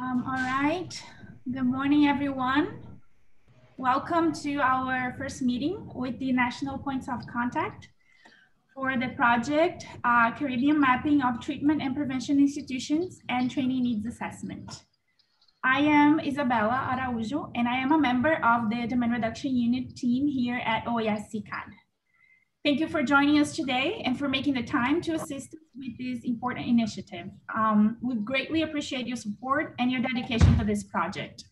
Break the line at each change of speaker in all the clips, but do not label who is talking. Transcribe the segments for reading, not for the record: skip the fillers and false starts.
All right. Good morning, everyone. Welcome to our first meeting with the National Points of Contact for the project Caribbean Mapping of Treatment and Prevention Institutions and Training Needs Assessment. I am Isabella Araujo, and I am a member of the Demand Reduction Unit team here at OAS-CCAD. Thank you for joining us today and for making the time to assist us with this important initiative. We greatly appreciate your support and your dedication to this project.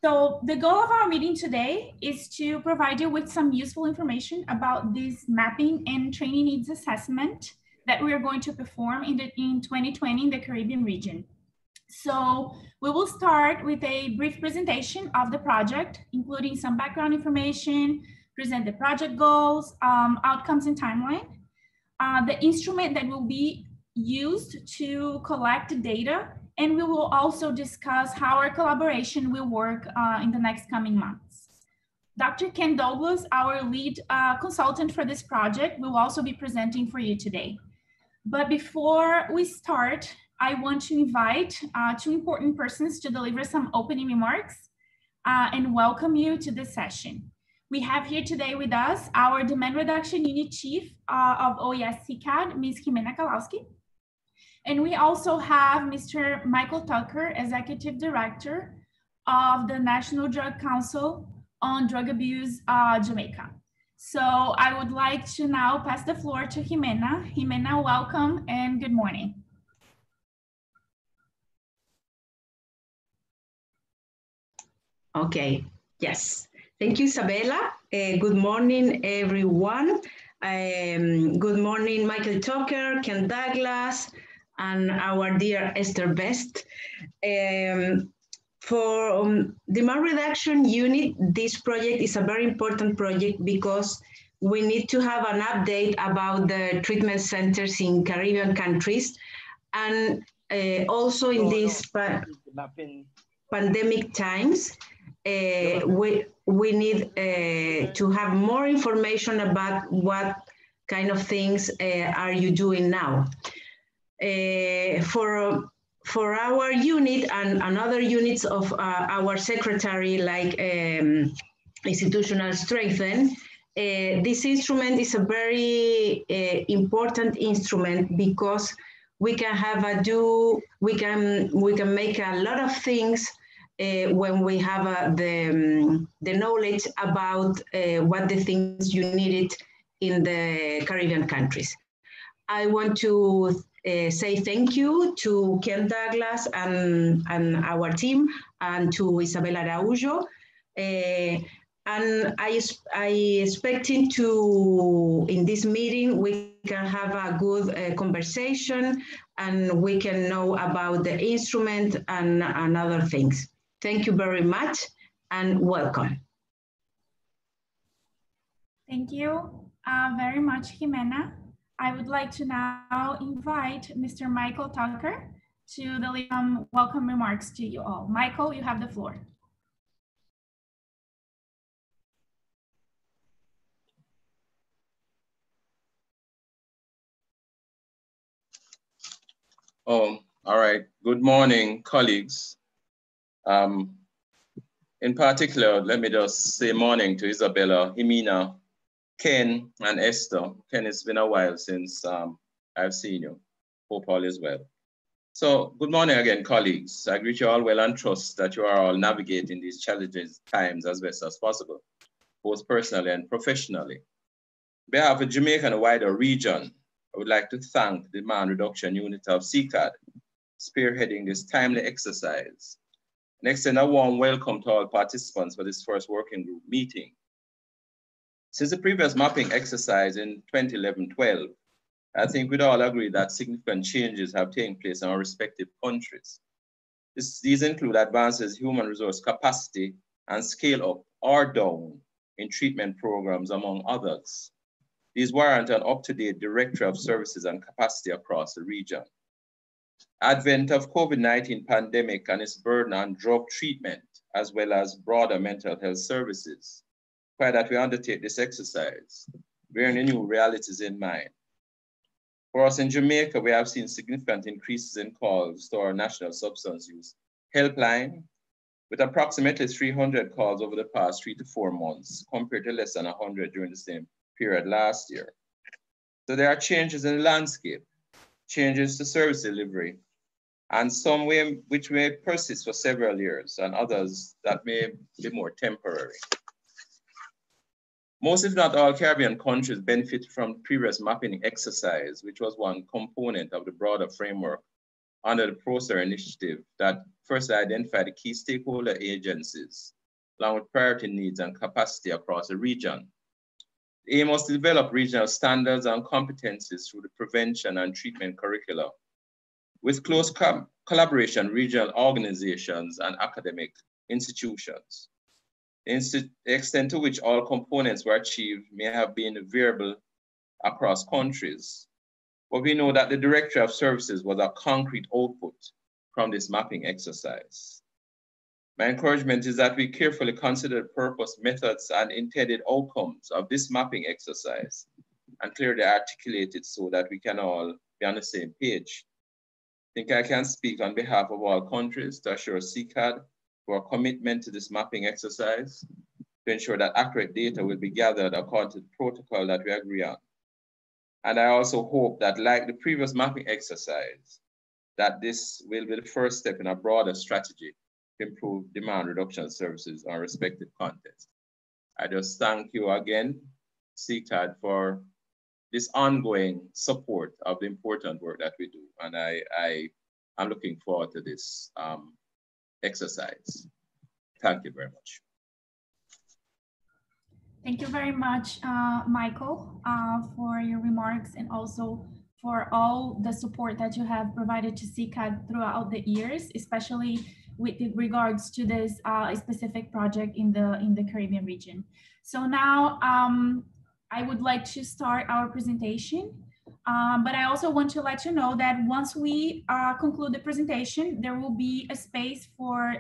So the goal of our meeting today is to provide you with some useful information about this mapping and training needs assessment that we are going to perform in 2020 in the Caribbean region. So we will start with a brief presentation of the project, including some background information, present the project goals, outcomes and timeline, the instrument that will be used to collect data, and we will also discuss how our collaboration will work in the next coming months. Dr. Ken Douglas, our lead consultant for this project, will also be presenting for you today. But before we start, I want to invite two important persons to deliver some opening remarks and welcome you to this session. We have here today with us our Demand Reduction Unit Chief of OAS-CCAD, Ms. Jimena Kalowski. And we also have Mr. Michael Tucker, Executive Director of the National Drug Council on Drug Abuse, Jamaica. So I would like to now pass the floor to Jimena. Jimena, welcome and good morning.
Okay, yes. Thank you, Isabella. Good morning, everyone. Good morning, Michael Tucker, Ken Douglas, and our dear Esther Best. For Demand Reduction Unit, this project is a very important project because we need to have an update about the treatment centers in Caribbean countries, and also in these pandemic times, we need to have more information about what kind of things are you doing now. For our unit and other units of our secretary, like institutional strengthen, this instrument is a very important instrument because we can have we can make a lot of things when we have the knowledge about what the things you needed in the Caribbean countries. I want to say thank you to Ken Douglas and our team, and to Isabella Araujo. And I expecting to, in this meeting, we can have a good conversation and we can know about the instrument and other things. Thank you very much and welcome.
Thank you very much, Jimena. I would like to now invite Mr. Michael Tucker to deliver some welcome remarks to you all. Michael, you have the floor.
Oh, all right. Good morning, colleagues. In particular, let me just say morning to Isabella, Jimena, Ken, and Esther. Ken, it's been a while since I've seen you. Hope all is well. So good morning again, colleagues. I greet you all well and trust that you are all navigating these challenging times as best as possible, both personally and professionally. On behalf of Jamaica and the wider region, I would like to thank the Demand Reduction Unit of CCAD, spearheading this timely exercise, and extend a warm welcome to all participants for this first working group meeting. Since the previous mapping exercise in 2011-12, I think we'd all agree that significant changes have taken place in our respective countries. These include advances in human resource capacity and scale up or down in treatment programs, among others. These warrant an up-to-date directory of services and capacity across the region. Advent of COVID-19 pandemic and its burden on drug treatment, as well as broader mental health services, require that we undertake this exercise, bearing the new realities in mind. For us in Jamaica, we have seen significant increases in calls to our national substance use helpline with approximately 300 calls over the past 3 to 4 months, compared to less than 100 during the same period last year. So there are changes in the landscape, changes to service delivery, and some which may persist for several years, and others that may be more temporary. Most, if not all, Caribbean countries benefit from the previous mapping exercise, which was one component of the broader framework under the PROCER initiative that first identified the key stakeholder agencies, along with priority needs and capacity across the region. The aim was to develop regional standards and competencies through the prevention and treatment curricula, with close collaboration with regional organizations and academic institutions. The extent to which all components were achieved may have been variable across countries, but we know that the Directorate of Services was a concrete output from this mapping exercise. My encouragement is that we carefully consider the purpose, methods, and intended outcomes of this mapping exercise and clearly articulate it so that we can all be on the same page. I think I can speak on behalf of all countries to assure CCAD for a commitment to this mapping exercise to ensure that accurate data will be gathered according to the protocol that we agree on. And I also hope that, like the previous mapping exercise, that this will be the first step in a broader strategy to improve demand reduction services on respective contexts. I just thank you again, CCAD, for this ongoing support of the important work that we do. And I am looking forward to this exercise. Thank you very much.
Thank you very much, Michael, for your remarks and also for all the support that you have provided to CCAD throughout the years, especially with regards to this specific project in the Caribbean region. So now I would like to start our presentation, but I also want to let you know that once we conclude the presentation, there will be a space for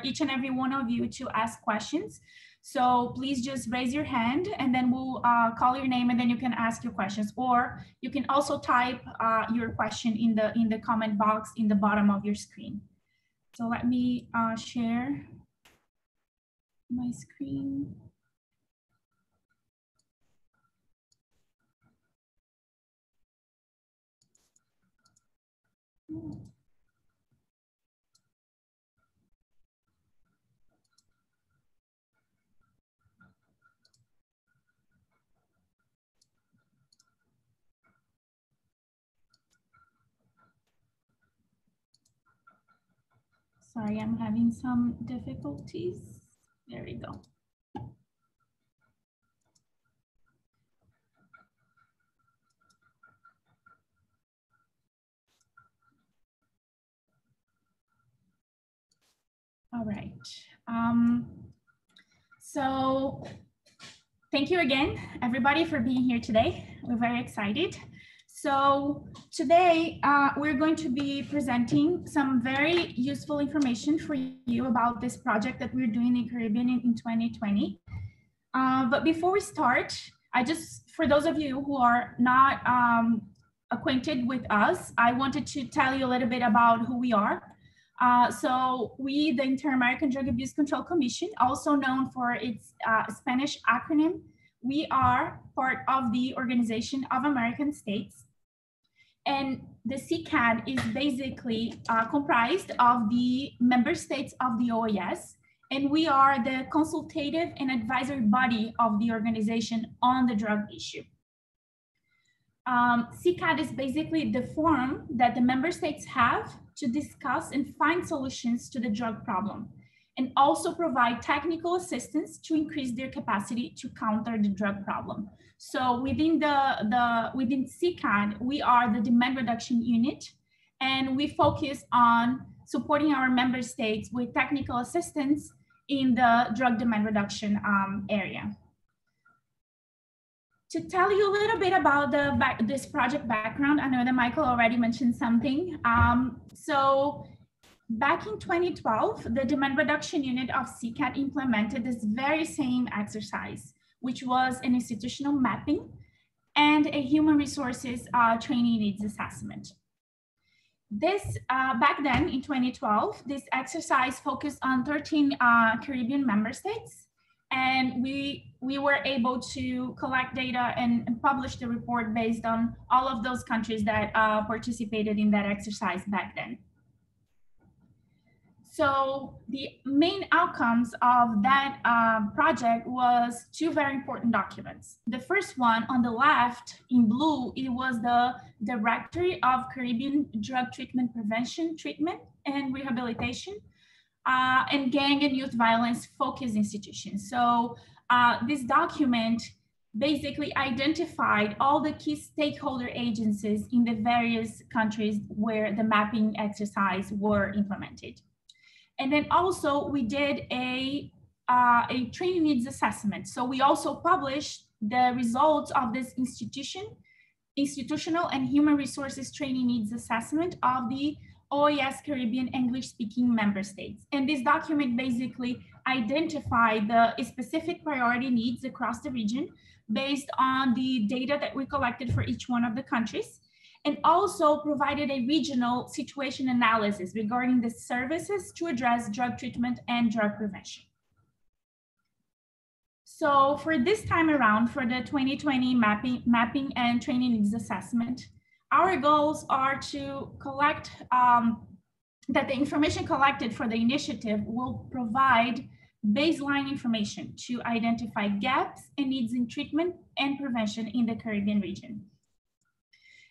each and every one of you to ask questions. So please just raise your hand and then we'll call your name and then you can ask your questions, or you can also type your question in the comment box in the bottom of your screen. So let me share my screen. Sorry, I'm having some difficulties. There we go. All right. So thank you again, everybody, for being here today. We're very excited. So today we're going to be presenting some very useful information for you about this project that we're doing in Caribbean in 2020. But before we start, for those of you who are not acquainted with us, I wanted to tell you a little bit about who we are. So we, the Inter-American Drug Abuse Control Commission, also known for its Spanish acronym, we are part of the Organization of American States. And the CCAD is basically comprised of the member states of the OAS, and we are the consultative and advisory body of the organization on the drug issue. CCAD is basically the forum that the member states have to discuss and find solutions to the drug problem, and also provide technical assistance to increase their capacity to counter the drug problem. So within within CCAD, we are the demand reduction unit, and we focus on supporting our member states with technical assistance in the drug demand reduction area. To tell you a little bit about this project background, I know that Michael already mentioned something. So back in 2012, the demand reduction unit of CCAD implemented this very same exercise, which was an institutional mapping and a human resources training needs assessment. This, back then in 2012, this exercise focused on 13 Caribbean member states. And we were able to collect data and publish the report based on all of those countries that participated in that exercise back then. So the main outcomes of that project was two very important documents. The first one on the left in blue, it was the Directory of Caribbean Drug Treatment Prevention, Treatment and Rehabilitation, and Gang and Youth Violence Focused Institutions. So this document basically identified all the key stakeholder agencies in the various countries where the mapping exercise were implemented. And then also we did a training needs assessment. So we also published the results of this institutional and human resources training needs assessment of the OAS Caribbean English speaking member states. And this document basically identified the specific priority needs across the region based on the data that we collected for each one of the countries, and also provided a regional situation analysis regarding the services to address drug treatment and drug prevention. So for this time around, for the 2020 mapping and training needs assessment, our goals are to collect, that the information collected for the initiative will provide baseline information to identify gaps and needs in treatment and prevention in the Caribbean region,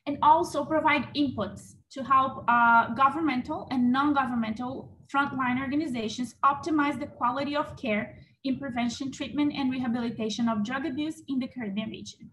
and also provide inputs to help governmental and non-governmental frontline organizations optimize the quality of care in prevention, treatment, and rehabilitation of drug abuse in the Caribbean region.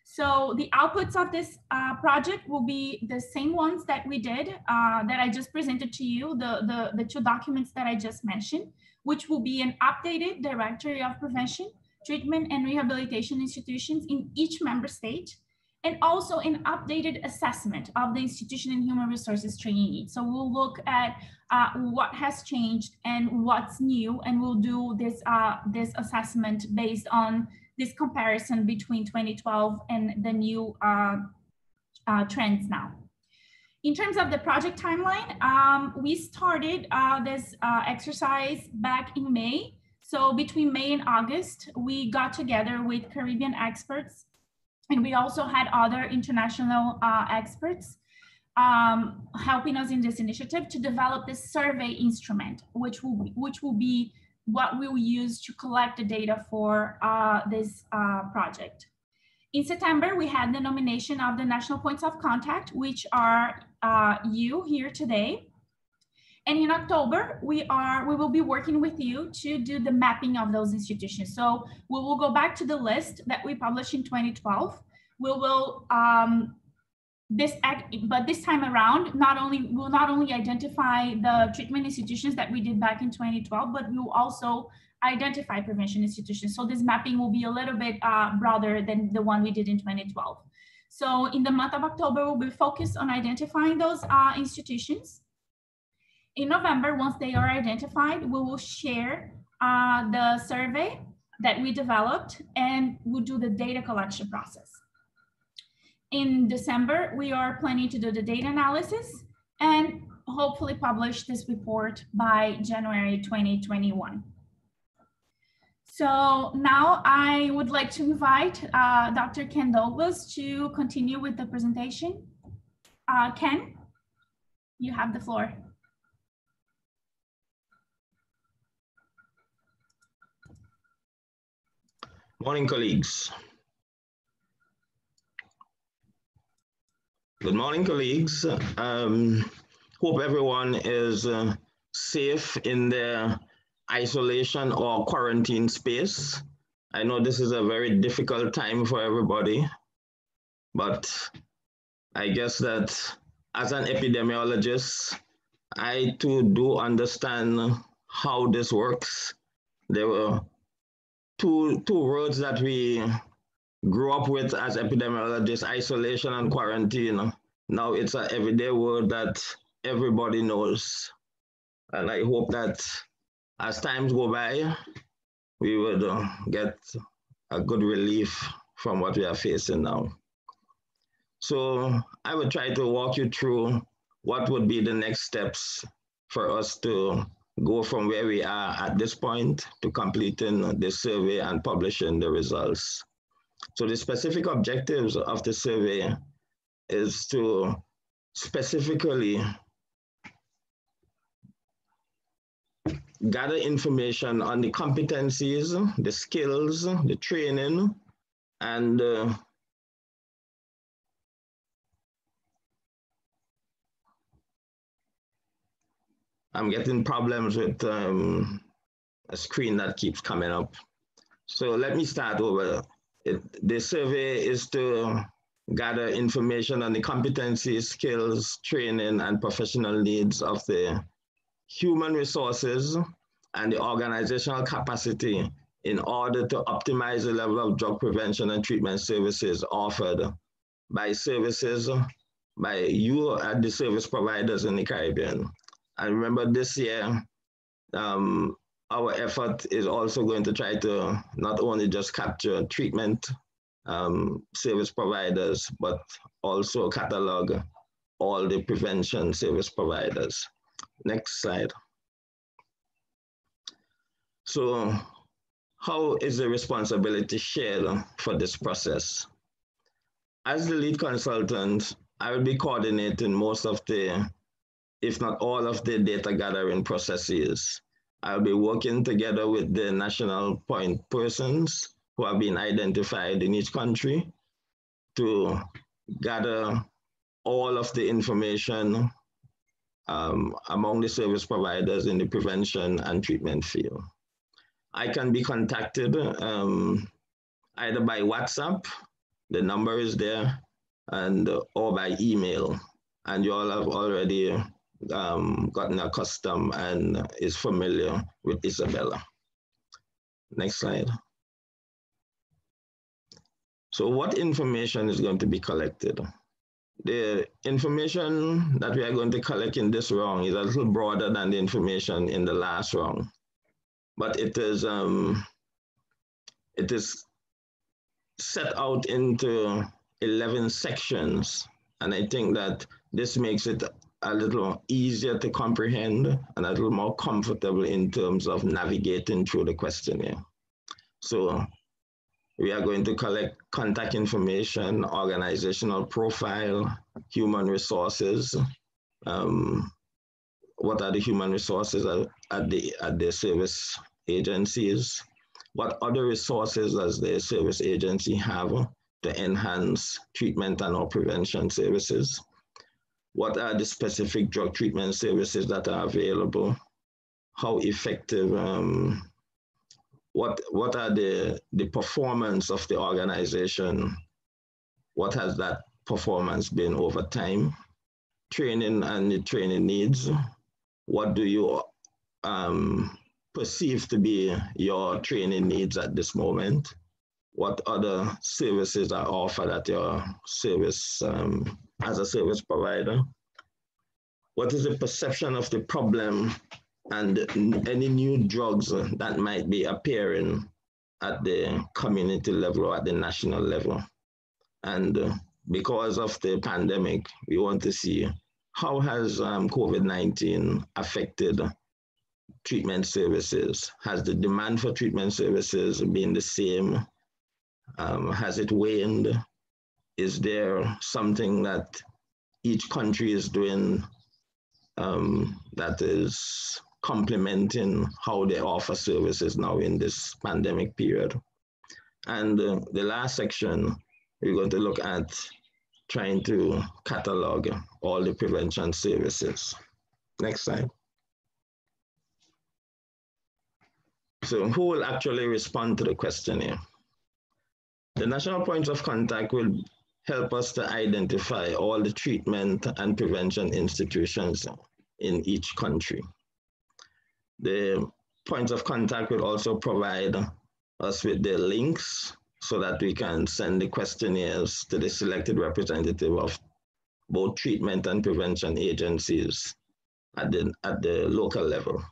So the outputs of this project will be the same ones that we did, that I just presented to you, the two documents that I just mentioned, which will be an updated directory of prevention, treatment, and rehabilitation institutions in each member state, and also an updated assessment of the institution and human resources training needs. So we'll look at what has changed and what's new, and we'll do this, this assessment based on this comparison between 2012 and the new trends now. In terms of the project timeline, we started this exercise back in May. So between May and August, we got together with Caribbean experts, and we also had other international experts helping us in this initiative to develop this survey instrument, which will be what we will use to collect the data for this project. In September, we had the nomination of the National Points of Contact, which are you here today. And in October, we will be working with you to do the mapping of those institutions. So we will go back to the list that we published in 2012. We will, but this time around, we'll not only identify the treatment institutions that we did back in 2012, but we will also identify prevention institutions. So this mapping will be a little bit broader than the one we did in 2012. So in the month of October, we'll be focused on identifying those institutions. In November, once they are identified, we will share the survey that we developed, and we'll do the data collection process. In December, we are planning to do the data analysis and hopefully publish this report by January 2021. So now I would like to invite Dr. Ken Douglas to continue with the presentation. Ken, you have the floor.
Morning, colleagues. Good morning, colleagues. Hope everyone is safe in their isolation or quarantine space. I know this is a very difficult time for everybody, but I guess that as an epidemiologist, I too do understand how this works. There were two words that we grew up with as epidemiologists: isolation and quarantine. Now it's an everyday word that everybody knows. And I hope that as times go by, we would get a good relief from what we are facing now. So I will try to walk you through what would be the next steps for us to go from where we are at this point to completing the survey and publishing the results. So the specific objectives of the survey is to specifically gather information on the competencies, the skills, the training, and I'm getting problems with a screen that keeps coming up. So let me start over. The survey is to gather information on the competencies, skills, training, and professional needs of the human resources and the organizational capacity in order to optimize the level of drug prevention and treatment services offered by you and the service providers in the Caribbean. And remember, this year, our effort is also going to try to not only just capture treatment service providers, but also catalog all the prevention service providers. Next slide. So how is the responsibility shared for this process? As the lead consultant, I will be coordinating most of the, if not all of the data gathering processes. I'll be working together with the national point persons who have been identified in each country to gather all of the information among the service providers in the prevention and treatment field. I can be contacted either by WhatsApp, the number is there, and or by email. And you all have already gotten accustomed and is familiar with Isabella. Next slide. So what information is going to be collected? The information that we are going to collect in this round is a little broader than the information in the last round, but it is set out into 11 sections, and I think that this makes it a little easier to comprehend and a little more comfortable in terms of navigating through the questionnaire. So we are going to collect contact information, organizational profile, human resources. What are the human resources at the service agencies? What other resources does the service agency have to enhance treatment and or prevention services? What are the specific drug treatment services that are available? How effective, what are the performance of the organization? What has that performance been over time? Training and the training needs. What do you perceive to be your training needs at this moment? What other services are offered at your service as a service provider? What is the perception of the problem and any new drugs that might be appearing at the community level or at the national level? And because of the pandemic, we want to see how has COVID-19 affected treatment services? Has the demand for treatment services been the same? Has it waned? Is there something that each country is doing that is complementing how they offer services now in this pandemic period? And the last section, we're going to look at trying to catalog all the prevention services. Next slide. So who will actually respond to the questionnaire? The national points of contact will help us to identify all the treatment and prevention institutions in each country. The points of contact will also provide us with the links so that we can send the questionnaires to the selected representative of both treatment and prevention agencies at the local level.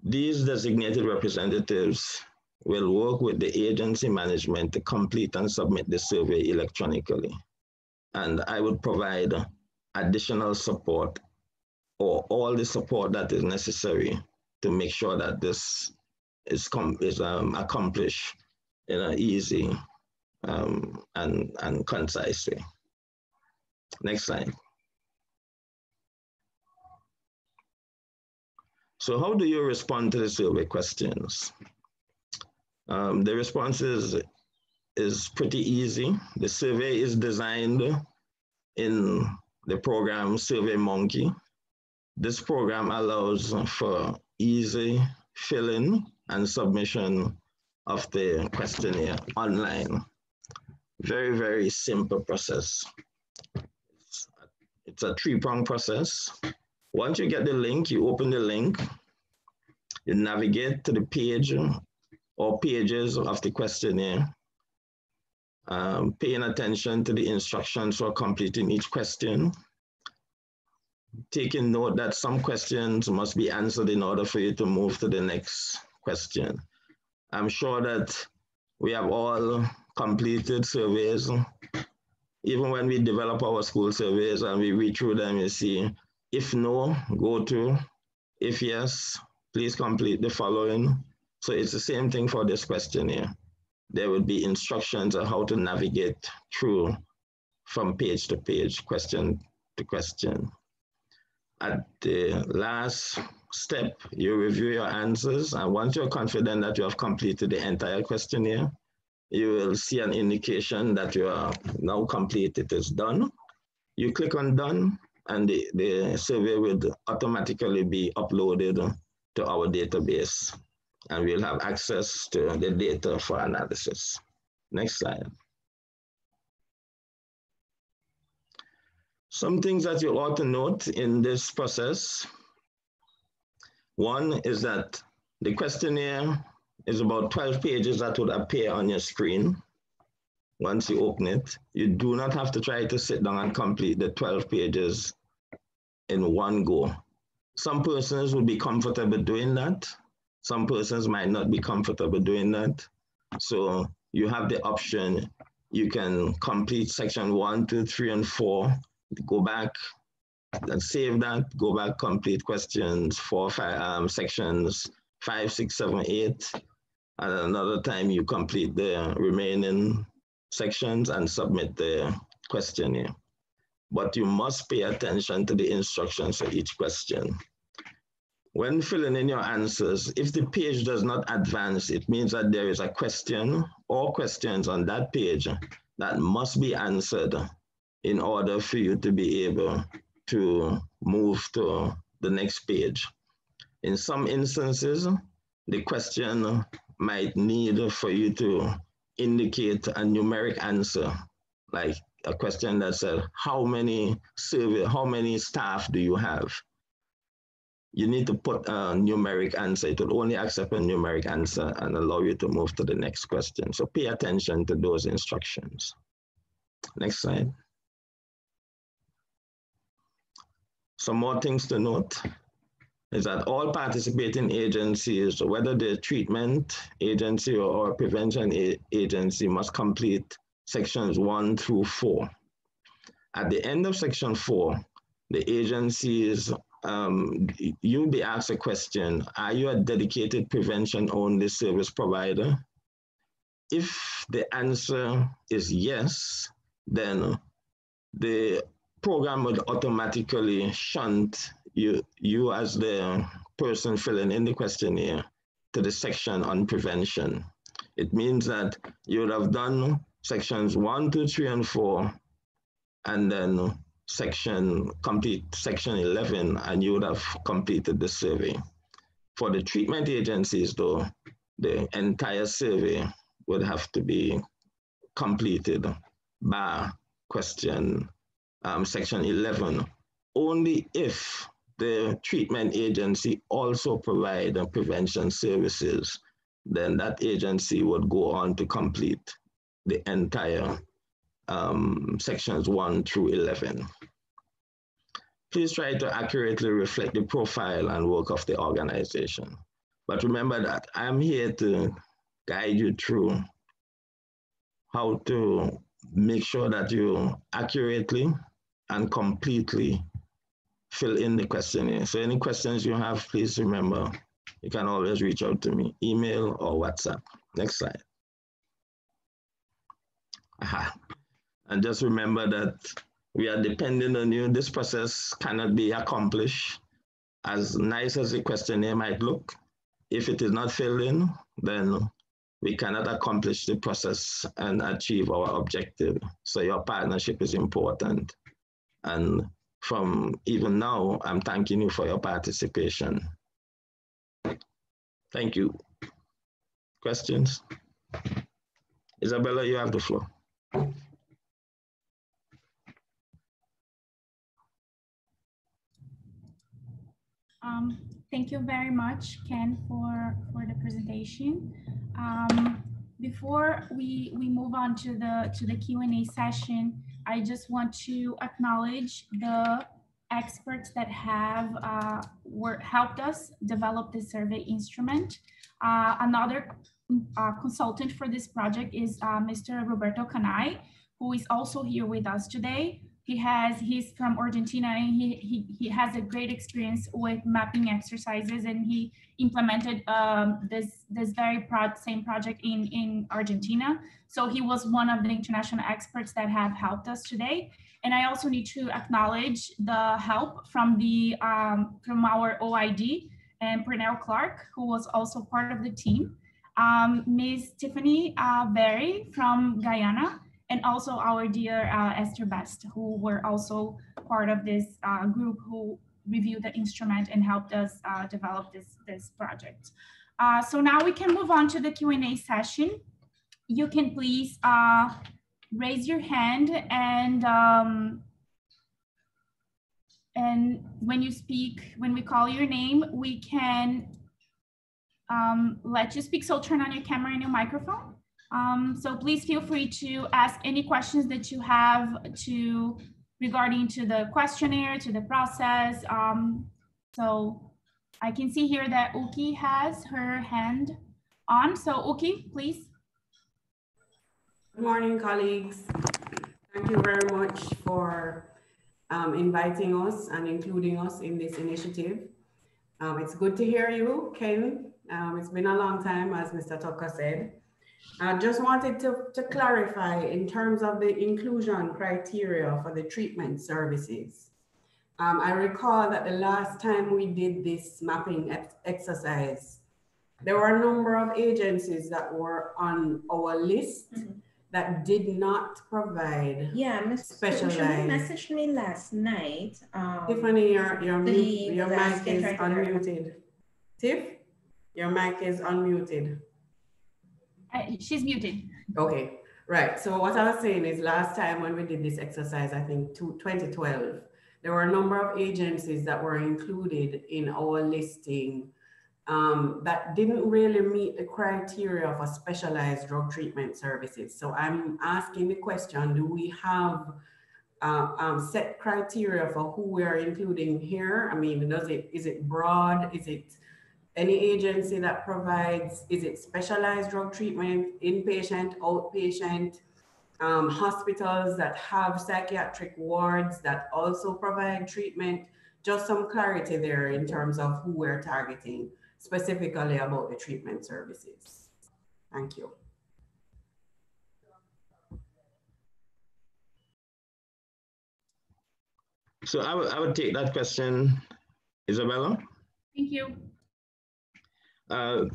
These designated representatives will work with the agency management to complete and submit the survey electronically. And I would provide additional support or all the support that is necessary to make sure that this is accomplished in an easy and concise way. Next slide. So how do you respond to the survey questions? The response is pretty easy. The survey is designed in the program SurveyMonkey. This program allows for easy fill-in and submission of the questionnaire online. Very, very simple process. It's a three-pronged process. Once you get the link, you open the link, you navigate to the page or pages of the questionnaire, paying attention to the instructions for completing each question, taking note that some questions must be answered in order for you to move to the next question. I'm sure that we have all completed surveys. Even when we develop our school surveys and we read through them, you see, if no, go to, if yes, please complete the following. So it's the same thing for this questionnaire. There will be instructions on how to navigate through from page to page, question to question. At the last step, you review your answers, and once you're confident that you have completed the entire questionnaire, you will see an indication that you are now complete, it is done. You click on done, and the survey will automatically be uploaded to our database, and we'll have access to the data for analysis. Next slide. Some things that you ought to note in this process. One is that the questionnaire is about 12 pages that would appear on your screen. Once you open it, you do not have to try to sit down and complete the 12 pages in one go. Some persons will be comfortable doing that. Some persons might not be comfortable doing that. So you have the option, you can complete section 1, 2, 3, and 4, go back and save that, go back, complete questions 4, 5, sections 5, 6, 7, 8. And another time you complete the remaining sections and submit the questionnaire. But you must pay attention to the instructions for each question. When filling in your answers, if the page does not advance, it means that there is a question or questions on that page that must be answered in order for you to be able to move to the next page. In some instances, the question might need for you to indicate a numeric answer, like a question that said, how many staff do you have? You need to put a numeric answer. It will only accept a numeric answer and allow you to move to the next question. So pay attention to those instructions. Next slide. Some more things to note is that all participating agencies, whether the treatment agency or prevention agency, must complete sections 1 through 4. At the end of section 4, the agencies, you'll be asked a question, are you a dedicated prevention-only service provider? If the answer is yes, then the program would automatically shunt you as the person filling in the questionnaire to the section on prevention. It means that you would have done sections 1, 2, 3, and 4, and then complete section 11, and you would have completed the survey. For the treatment agencies, though, the entire survey would have to be completed by section 11, only if the treatment agency also provide prevention services, then that agency would go on to complete the entire sections 1 through 11. Please try to accurately reflect the profile and work of the organization. But remember that I'm here to guide you through how to make sure that you accurately and completely fill in the questionnaire. So any questions you have, please remember, you can always reach out to me, email or WhatsApp. Next slide. And just remember that we are dependent on you. This process cannot be accomplished. As nice as the questionnaire might look, if it is not filled in, then we cannot accomplish the process and achieve our objective. So your partnership is important. And from even now, I'm thanking you for your participation. Thank you. Questions? Isabella, you have the floor.
Thank you very much, Ken, for the presentation. Before we move on to the Q&A session, I just want to acknowledge the experts that have helped us develop this survey instrument. Another consultant for this project is Mr. Roberto Canay, who is also here with us today. He's from Argentina, and he has a great experience with mapping exercises, and he implemented this very same project in Argentina. So he was one of the international experts that have helped us today. And I also need to acknowledge the help from from our OID and Pernell Clark, who was also part of the team. Ms. Tiffany Berry from Guyana, and also our dear Esther Best, who were also part of this group who reviewed the instrument and helped us develop this project. So now we can move on to the Q&A session. You can please raise your hand, and when you speak, when we call your name, we can let you speak. So turn on your camera and your microphone. So please feel free to ask any questions that you have regarding to the questionnaire, to the process. So I can see here that Uki has her hand on. So Uki, please.
Good morning, colleagues. Thank you very much for inviting us and including us in this initiative. It's good to hear you, Ken. It's been a long time, as Mr. Tucker said. I just wanted to clarify in terms of the inclusion criteria for the treatment services. I recall that the last time we did this mapping exercise, there were a number of agencies that were on our list that did not provide specialized.
Somebody messaged me last night.
Tiffany, your mic is unmuted. Tiff, your mic is unmuted.
She's muted.
Okay, right. So what I was saying is last time when we did this exercise, I think 2012, there were a number of agencies that were included in our listing that didn't really meet the criteria for specialized drug treatment services. So I'm asking the question, do we have set criteria for who we are including here? I mean, is it broad? Is it any agency that provides, is it specialized drug treatment, inpatient, outpatient, hospitals that have psychiatric wards that also provide treatment? Just some clarity there in terms of who we're targeting, specifically about the treatment services. Thank you.
So I would take that question, Isabella.
Thank you.
The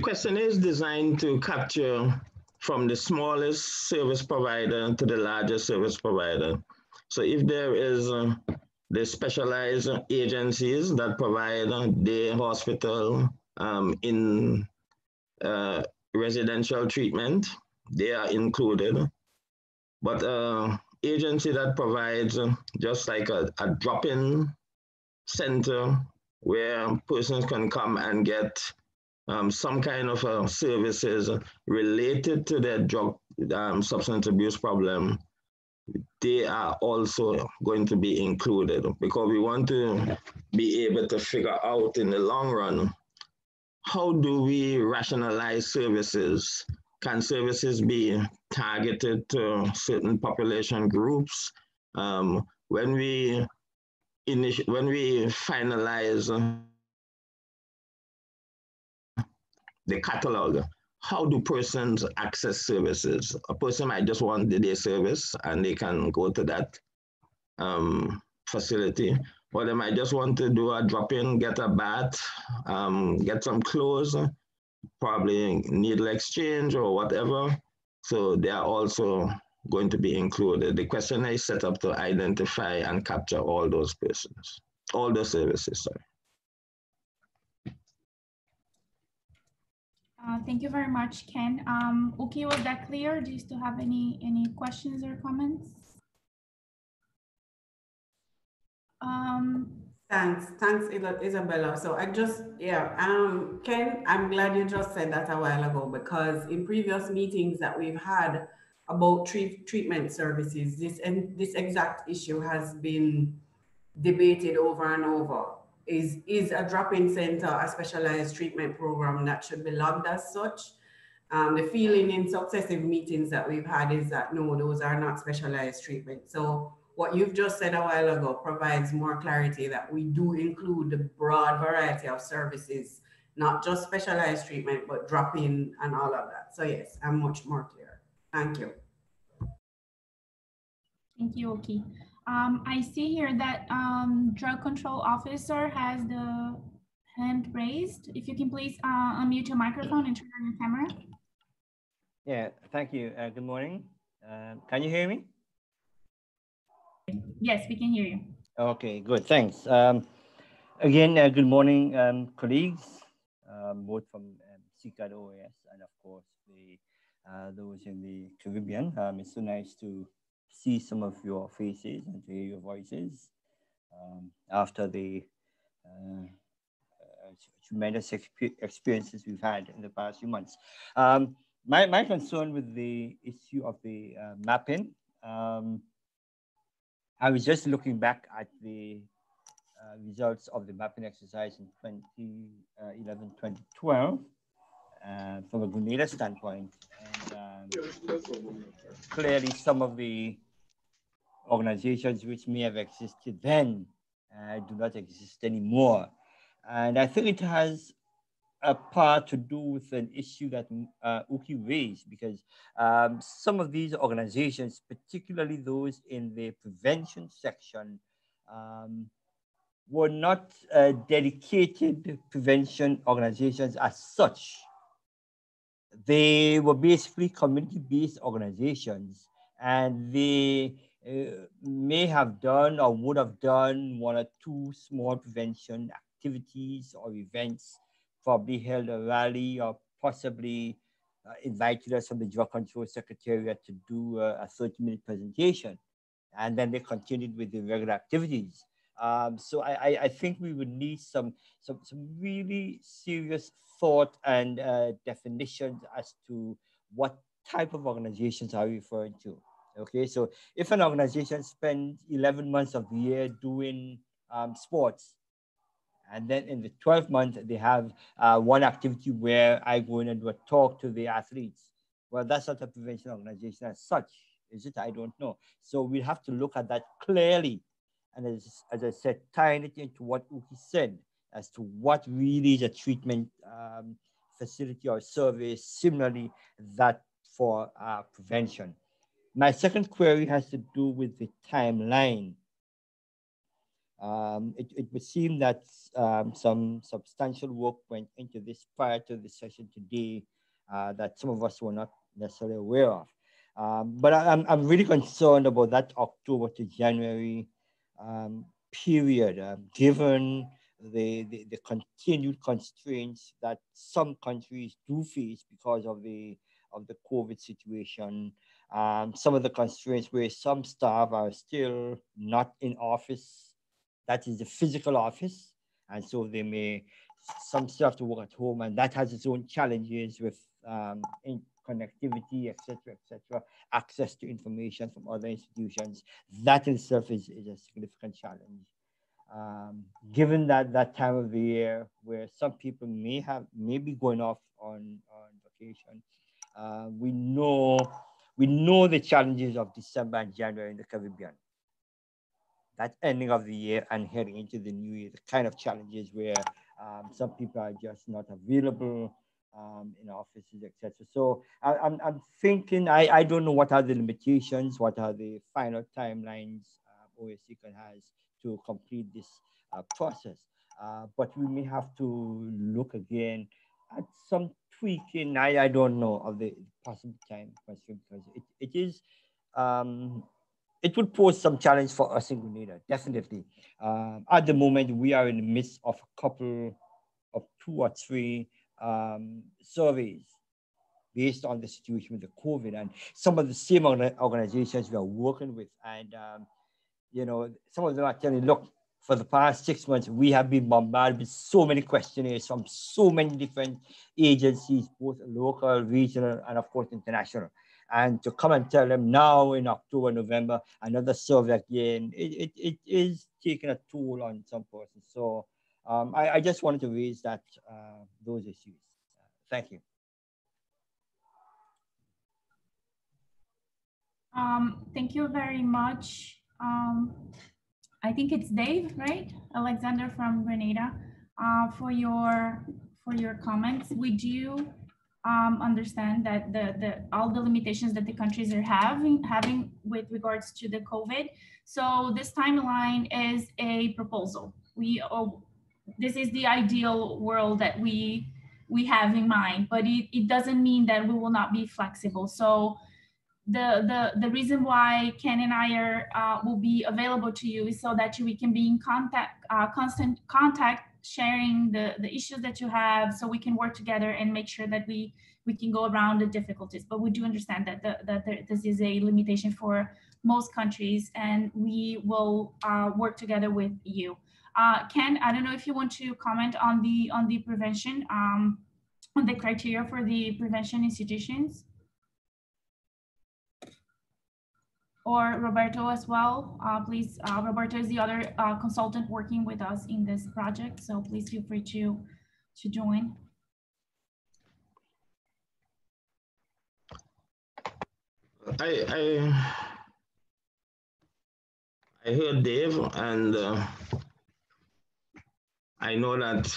question is designed to capture from the smallest service provider to the largest service provider. So if there is the specialized agencies that provide day hospital in residential treatment, they are included. But agency that provides just like a drop-in center where persons can come and get some kind of services related to their drug substance abuse problem, they are also going to be included, because we want to be able to figure out in the long run, how do we rationalize services Can services be targeted to certain population groups? When we finalize the catalog, how do persons access services? A person might just want the day service and they can go to that facility, or they might just want to do a drop-in, get a bath, get some clothes, probably needle exchange or whatever. So they are also going to be included. The questionnaire is set up to identify and capture all those persons, all the services, sorry.
Thank you very much, Ken. Uki, was that clear? Do you still have any questions or comments?
Thanks, Isabella. So Ken, I'm glad you just said that a while ago, because in previous meetings that we've had about treatment services, this exact issue has been debated over and over. Is a drop-in center a specialized treatment program that should be logged as such? The feeling in successive meetings that we've had is that no, those are not specialized treatment. So what you've just said a while ago provides more clarity that we do include the broad variety of services, not just specialized treatment, but drop-in and all of that. So yes, I'm much more clear. Thank you.
Thank you, Oki. I see here that drug control officer has the hand raised. If you can please unmute your microphone and turn on your camera.
Yeah, thank you. Good morning. Can you hear me?
Yes, we can hear you.
Okay, good. Thanks. Again, good morning, colleagues, both from CCAD OAS and of course those in the Caribbean. It's so nice to see some of your faces and to hear your voices after the tremendous experiences we've had in the past few months. My concern with the issue of the mapping, I was just looking back at the results of the mapping exercise in 2011, 2012 from a Grenada standpoint. And clearly some of the organizations which may have existed then do not exist anymore. And I think it has a part to do with an issue that Uki raised, because some of these organizations, particularly those in the prevention section, were not dedicated prevention organizations as such. They were basically community-based organizations, and they may have done or would have done one or two small prevention activities or events, probably held a rally or possibly invited us from the Drug Control Secretariat to do a 30-minute presentation. And then they continued with the regular activities. So I think we would need some really serious thought and definitions as to what type of organizations are we referring to. Okay, so if an organization spends 11 months of the year doing sports, and then in the 12th month, they have one activity where I go in and do a talk to the athletes. Well, that's not a prevention organization as such, is it? I don't know. So we have to look at that clearly. And as I said, tying it into what Uki said as to what really is a treatment facility or service, similarly that for prevention. My second query has to do with the timeline. It would seem that some substantial work went into this prior to the session today that some of us were not necessarily aware of. But I'm really concerned about that October to January period, given the continued constraints that some countries do face because of the COVID situation. Some of the constraints where some staff are still not in office, that is the physical office, and so some still have to work at home, and that has its own challenges with connectivity, etc., access to information from other institutions. That in itself is a significant challenge. Given that time of the year where some people may be going off on vacation, We know the challenges of December and January in the Caribbean. That ending of the year and heading into the new year, the kind of challenges where some people are just not available in offices, etc. So I'm thinking, I don't know what are the limitations, what are the final timelines OSC has to complete this process. But we may have to look again at some tweaking, I don't know, of the possible time question, because it is, it would pose some challenge for us in Grenada, definitely. At the moment, we are in the midst of a couple of 2 or 3 surveys based on the situation with the COVID, and some of the same organizations we are working with. And, you know, some of them are telling, look, for the past 6 months, we have been bombarded with so many questionnaires from so many different agencies, both local, regional, and of course, international. And to come and tell them now in October, November, another survey again, it is taking a toll on some persons. So I just wanted to raise that, those issues. Thank you.
Thank you very much. I think it's Dave, right? Alexander from Grenada, for your comments. We do understand that all the limitations that the countries are having with regards to the COVID. So this timeline is a proposal. This is the ideal world that we have in mind, but it doesn't mean that we will not be flexible. So the reason why Ken and I will be available to you is so that we can be in constant contact, sharing the issues that you have, so we can work together and make sure that we can go around the difficulties. But we do understand that this is a limitation for most countries, and we will work together with you. Ken, I don't know if you want to comment on the prevention, on the criteria for the prevention institutions. Or Roberto as well, please. Roberto is the other consultant working with us in this project, so please feel free to join.
I heard Dave, and I know that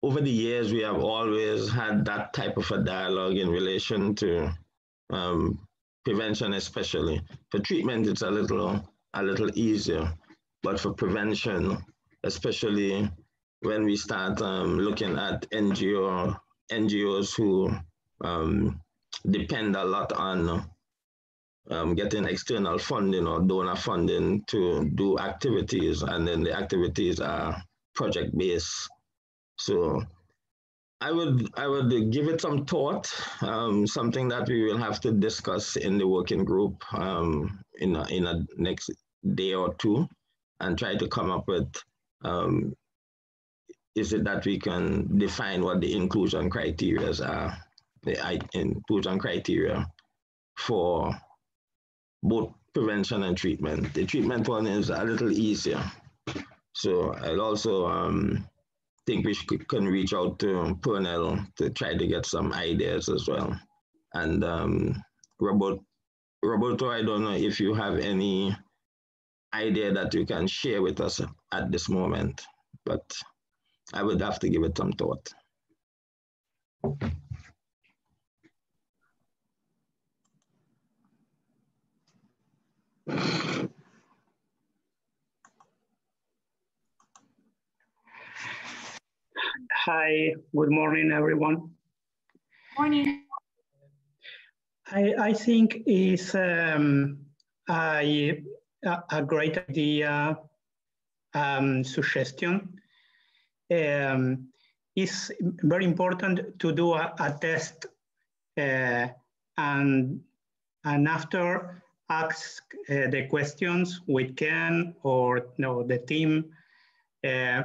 over the years we have always had that type of a dialogue in relation to prevention, especially. For treatment, it's a little easier, but for prevention, especially when we start looking at NGOs who depend a lot on getting external funding or donor funding to do activities, and then the activities are project-based. So I would give it some thought, something that we will have to discuss in the working group in a next day or 2, and try to come up with, is it that we can define what the inclusion criteria are, the inclusion criteria for both prevention and treatment. The treatment one is a little easier. So I'll also think we can reach out to Purnell to try to get some ideas as well. And Roberto, I don't know if you have any idea that you can share with us at this moment, but I would have to give it some thought.
Hi, good morning, everyone.
Morning.
I think it's a great idea, suggestion. It's very important to do a test and after ask the questions we can, or the team,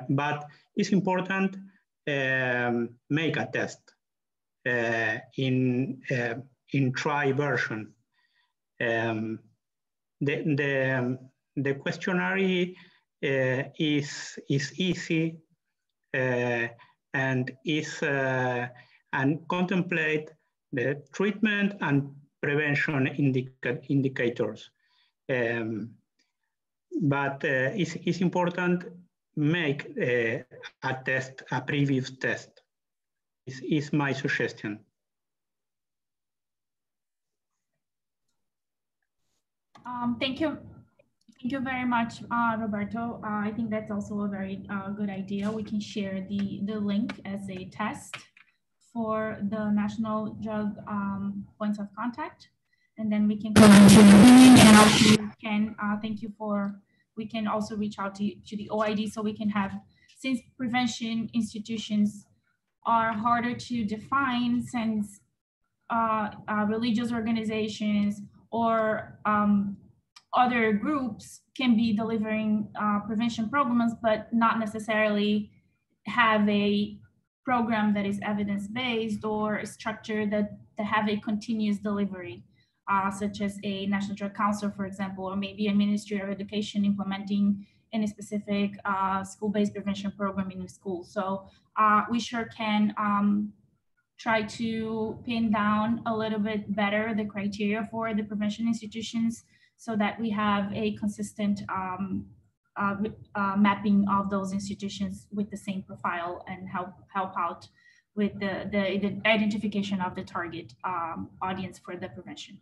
but it's important make a test in try version. The questionnaire is easy and is and contemplate the treatment and prevention indicators. But it's important make a test, a previous test. Is my suggestion.
Thank you. Thank you very much, Roberto. I think that's also a very good idea. We can share the link as a test for the national drug points of contact. And then we can and also can thank you for, we can also reach out to the OID so we can have, since prevention institutions are harder to define since religious organizations or other groups can be delivering prevention programs, but not necessarily have a program that is evidence-based or a structure that have a continuous delivery, such as a National Drug Council, for example, or maybe a Ministry of Education implementing any specific school-based prevention program in the school. So we sure can try to pin down a little bit better the criteria for the prevention institutions so that we have a consistent mapping of those institutions with the same profile and help out with the identification of the target audience for the prevention.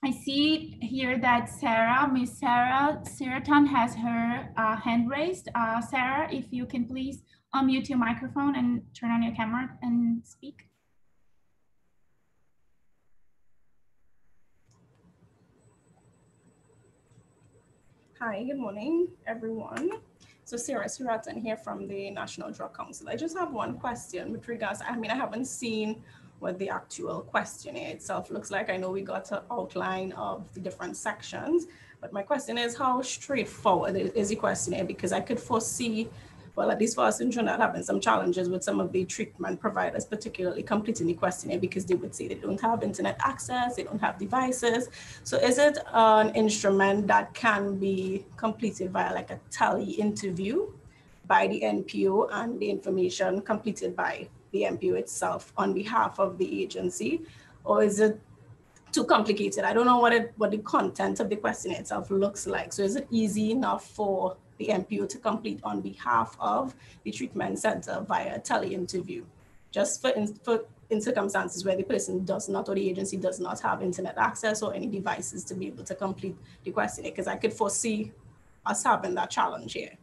I see here that Miss Sarah Siratan has her hand raised. Sarah, if you can please unmute your microphone and turn on your camera and speak.
Hi, good morning, everyone. So Sarah Siratan here from the National Drug Council. I just have one question with regards, I haven't seen what the actual questionnaire itself looks like. I know we got an outline of the different sections, but my question is how straightforward is the questionnaire? Because I could foresee, well, at least for us in Trinidad, having some challenges with some of the treatment providers, particularly completing the questionnaire because they would say they don't have internet access, they don't have devices. So is it an instrument that can be completed via like a tele interview by the NPO and the information completed by the NPO itself on behalf of the agency? Or is it too complicated? I don't know what the content of the questionnaire itself looks like. So is it easy enough for the NPO to complete on behalf of the treatment center via tele-interview, just in circumstances where the person does not, or the agency does not have internet access or any devices to be able to complete the questionnaire? Because I could foresee us having that challenge here.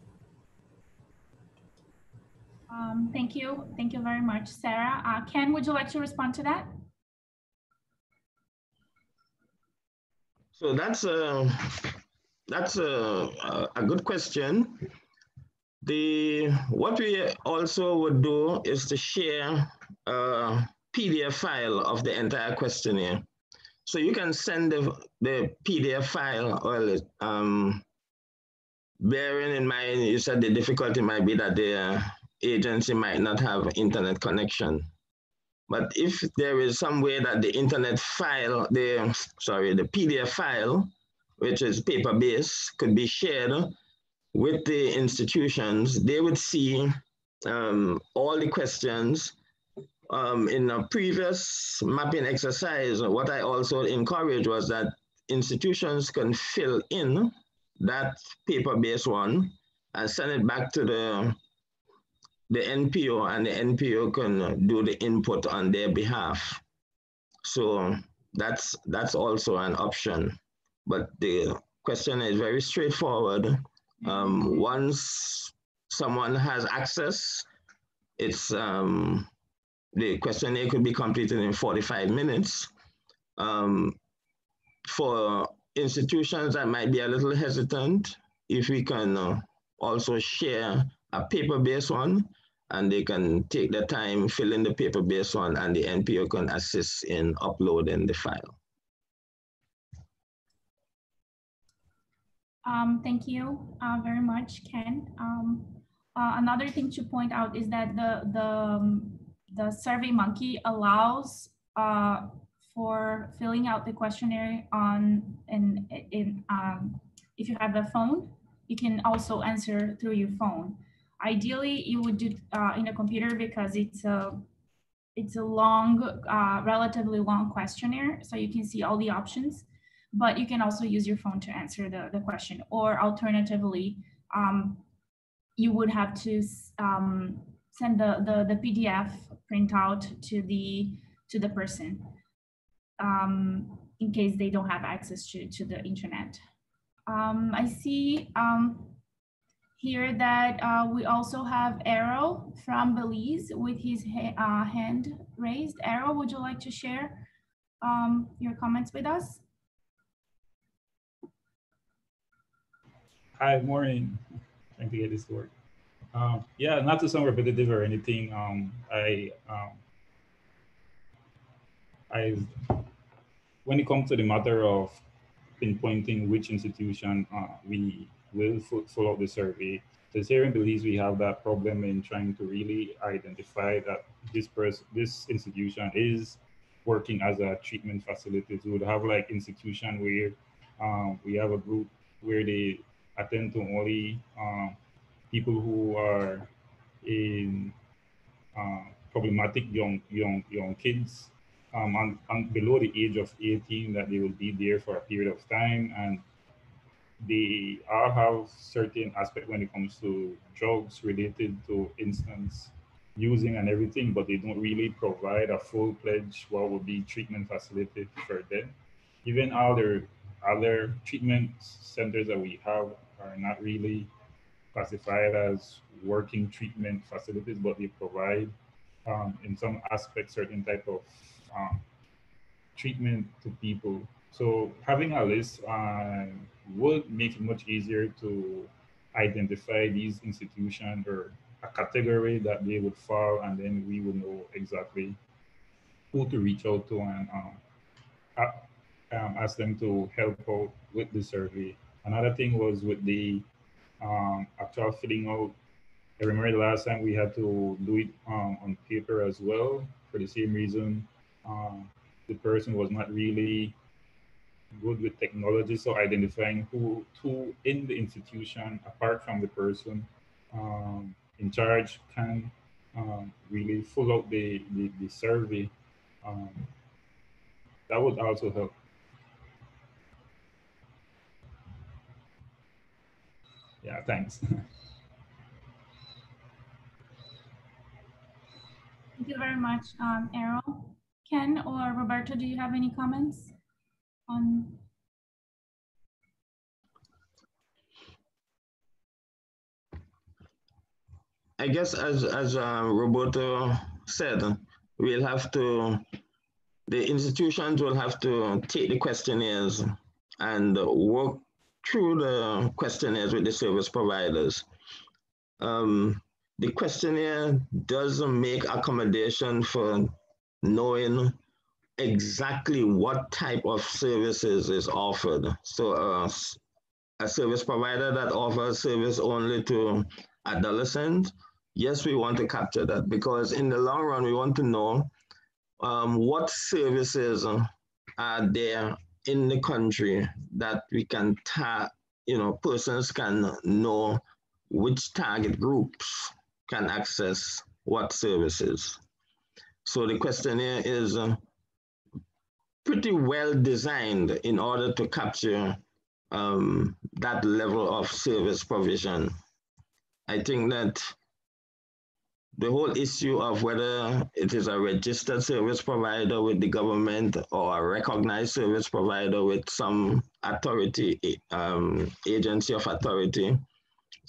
Thank you. Thank you very much, Sarah. Ken, would you like to respond to that?
So that's a good question. What we also would do is to share a PDF file of the entire questionnaire. So you can send the PDF file, or bearing in mind, you said the difficulty might be that the agency might not have internet connection. But if there is some way that the internet file, the PDF file, which is paper-based, could be shared with the institutions, they would see all the questions. In a previous mapping exercise, what I also encouraged was that institutions can fill in that paper-based one and send it back to the NPO, and the NPO can do the input on their behalf. So that's also an option. But the question is very straightforward. Once someone has access, it's the questionnaire could be completed in 45 minutes. For institutions that might be a little hesitant, if we can also share a paper-based one, and they can take the time, fill in the paper-based one, and the NPO can assist in uploading the file.
Thank you very much, Ken. Another thing to point out is that the SurveyMonkey allows for filling out the questionnaire if you have a phone, you can also answer through your phone. Ideally, you would do in a computer because it's it's a long, relatively long questionnaire, so you can see all the options, but you can also use your phone to answer the question, or alternatively, you would have to send the PDF printout to the person in case they don't have access to the internet. I see here that we also have Errol from Belize with his hand raised. Errol, would you like to share your comments with us?
Hi, morning. Trying to get this to work. Yeah, not to sound repetitive or anything. When it comes to the matter of pinpointing which institution we will follow the survey, so here in Belize we have that problem in trying to really identify that this institution is working as a treatment facility. So we would have like institution where we have a group where they attend to only people who are in problematic young kids and below the age of 18, that they will be there for a period of time, and they all have certain aspects when it comes to drugs related to instance using and everything, but they don't really provide a full-fledged what would be treatment facility for them. Even other treatment centers that we have are not really classified as working treatment facilities, but they provide in some aspects certain type of treatment to people. So having a list would make it much easier to identify these institutions or a category that they would fall, and then we would know exactly who to reach out to and ask them to help out with the survey. Another thing was with the actual filling out. I remember the last time we had to do it on paper as well, for the same reason. The person was not really good with technology, so identifying who in the institution, apart from the person in charge, can really fill out the survey. That would also help. Yeah, thanks.
Thank you very much, Errol. Ken or Roberto, do you have any comments on?
I guess as Roberto said, we'll have to, the institutions will have to take the questionnaires and work through the questionnaires with the service providers. The questionnaire doesn't make accommodation for knowing exactly what type of services is offered. So a service provider that offers service only to adolescents, yes, we want to capture that, because in the long run, we want to know what services are there in the country that we can persons can know which target groups can access what services. So the questionnaire is pretty well designed in order to capture that level of service provision. I think that the whole issue of whether it is a registered service provider with the government or a recognized service provider with some authority, agency of authority,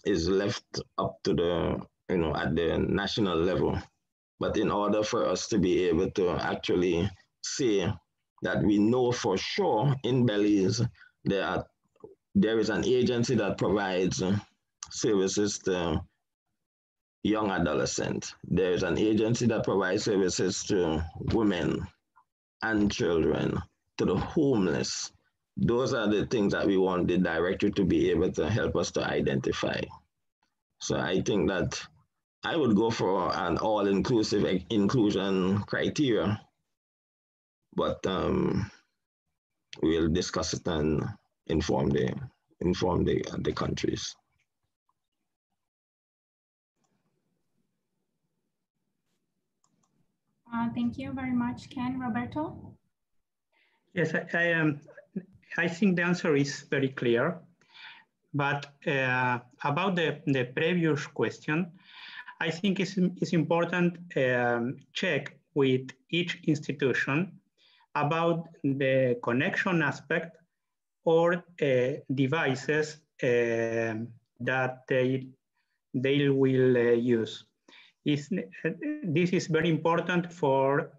is left up to the, at the national level. But in order for us to be able to actually say that we know for sure in Belize there is an agency that provides services to young adolescents. There is an agency that provides services to women and children, to the homeless. Those are the things that we want the director to be able to help us to identify. So I think that I would go for an all-inclusive inclusion criteria, but we'll discuss it and inform the countries.
Thank you very much, Ken. Roberto?
Yes, I think the answer is very clear. But about the previous question, I think it's important check with each institution about the connection aspect or devices that they will use. This is very important for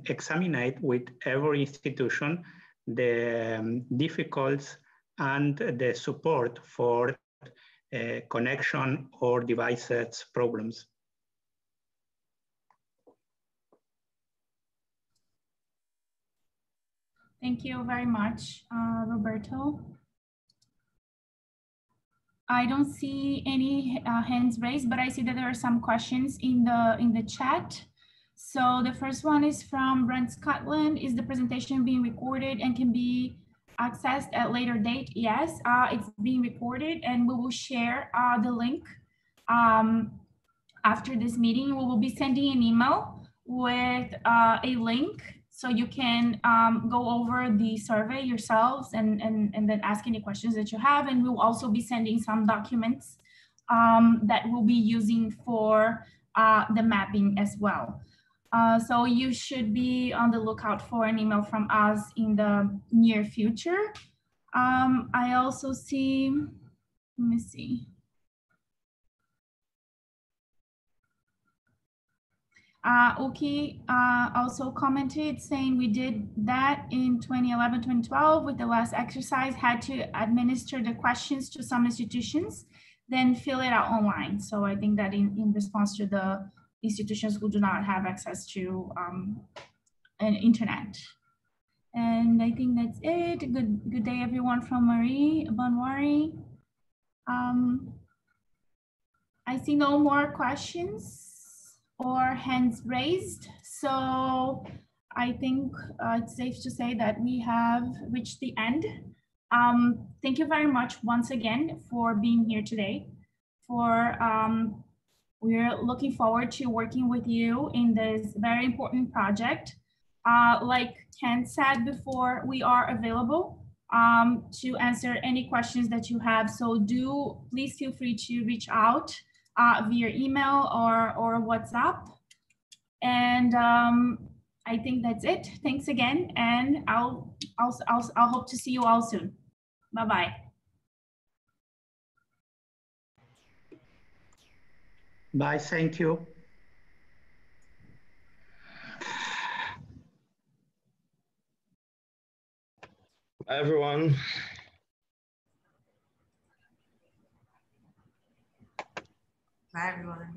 examine with every institution the difficulties and the support for connection or devices problems.
Thank you very much, Roberto. I don't see any hands raised, but I see that there are some questions in the chat. So the first one is from Brent Scotland. Is the presentation being recorded and can be accessed at a later date? Yes, it's being recorded, and we will share the link after this meeting. We will be sending an email with a link so you can go over the survey yourselves and then ask any questions that you have. And we'll also be sending some documents that we'll be using for the mapping as well. So you should be on the lookout for an email from us in the near future. I also see, let me see. Uki also commented saying we did that in 2011, 2012 with the last exercise, had to administer the questions to some institutions, then fill it out online. So I think that in response to the institutions who do not have access to an internet. And I think that's it. Good day, everyone from Marie Bonwari. I see no more questions or hands raised. So I think it's safe to say that we have reached the end. Thank you very much once again for being here today. We're looking forward to working with you in this very important project. Like Ken said before, we are available to answer any questions that you have. So please feel free to reach out via email or WhatsApp. And I think that's it. Thanks again. And I'll hope to see you all soon. Bye-bye.
Bye, thank you.
Bye, everyone.
Bye, everyone.